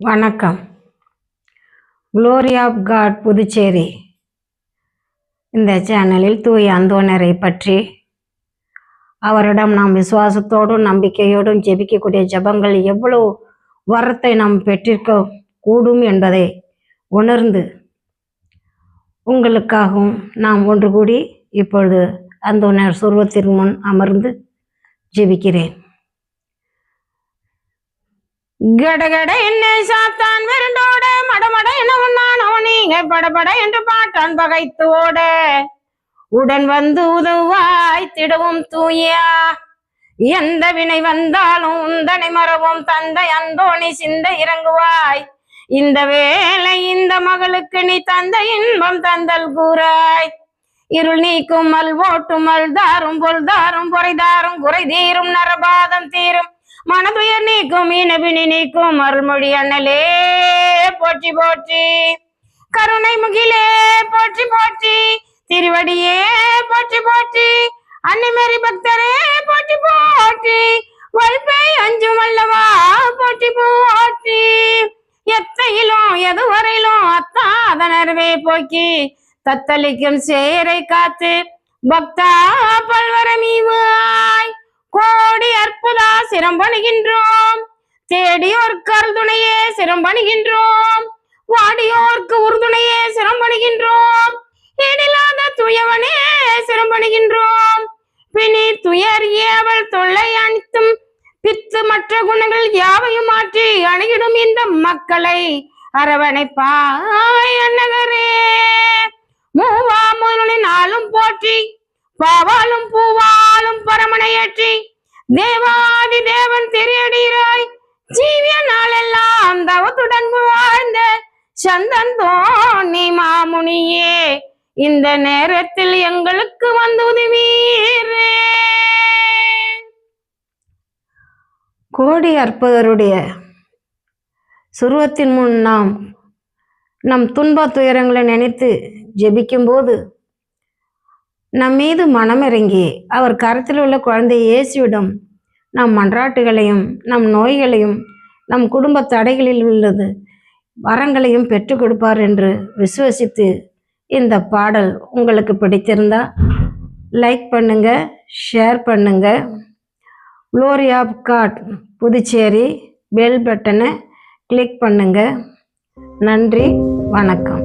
வணக்கம். Glory of God Puducherry இந்த சேனலில் தூய அந்தோணரை பற்றி அவரிடம் நாம் விசுவாசத்தோடும் நம்பிக்கையோடும் ஜெபிக்கக்கூடிய ஜெபங்கள் எவ்வளவு வரத்தை நாம் பெற்றிருக்க கூடும் என்பதை உணர்ந்து உங்களுக்காகவும் நாம் ஒன்று கூடி இப்பொழுது அந்தோணர் சுருவத்தின் முன் அமர்ந்து ஜெபிக்கிறேன். கடகட என்ன சாத்தான் விரண்டோட மடமட என உண்ணானோ நீங்க படபட என்று பாட்டான் பகைத்து ஓட உடன் வந்து உதவாய் திடவும் தூயா எந்த வினை வந்தாலும் உந்தனை மறவும் தந்தை அந்தோணி சிந்த இறங்குவாய் இந்த வேலை இந்த மகளுக்கு நீ தந்த இன்பம் தந்தல் கூறாய் இருள் நீக்கும் மல் ஓட்டும் அல்தாரும் பொல்தாரும் பொறைதாரும் குறை தீரும் நரபாதம் தீரும் மனதுயர் நீக்கும் இனபினி நீக்கும் அருள்மொழி அண்ணலே போற்றி போற்றி கருணை முகிலே போற்றி போற்றி திருவடியே போற்றி போற்றி அன்னிமேரி பக்தரே போற்றி போற்றி வல்பை அஞ்சும் அல்லவா போற்றி போற்றி எத்தையிலும் எதுவரையிலும் அத்தாதனர்வே போக்கி தத்தளிக்கும் சேரை காத்து பக்தா பல்வரமீவாய் கோடி அற்புதா சிரம்பணிகின்றோம் தேடியோர்க்கு அருதுணையே சிரம்பணிகின்றோம் வாடியோர்க்கு உறுதுணையே சிரம்பணிகின்றோம் இனிலாத துயவனே சிரம்பணிகின்றோம் பிணி துயர் ஏவல் தொல்லை அனைத்தும் பித்து மற்ற குணங்கள் யாவையும் மாற்றி அணுகிடும் இந்த மக்களை அரவணைப்பாய் அன்னகரே மூவா முதலி நாளும் போற்றி பாவாலும் பூவாலும் பரமனையற்றி தேவாதி தேவன் தெரியடிராய் ஜீவிய நாளெல்லாம் தவத்துடன் வாழ்ந்த சந்தந்தோணி மாமுனியே இந்த நேரத்தில் எங்களுக்கு வந்து உதவீரே. கோடி அற்புதருடைய சுருவத்தின் முன் நாம் நம் துன்ப துயரங்களை நினைத்து ஜெபிக்கும் போது நம் மீது மனமிறங்கி அவர் கரத்தில் உள்ள குழந்தை இயேசுவிடம் நம் மன்றாட்டுகளையும் நம் நோய்களையும் நம் குடும்ப தடைகளில் உள்ளது வரங்களையும் பெற்றுக் கொடுப்பார் என்று விசுவசித்து இந்த பாடல் உங்களுக்கு பிடித்திருந்தா லைக் பண்ணுங்க, ஷேர் பண்ணுங்க. Glory of God Puducherry bell பட்டனை கிளிக் பண்ணுங்க. நன்றி, வணக்கம்.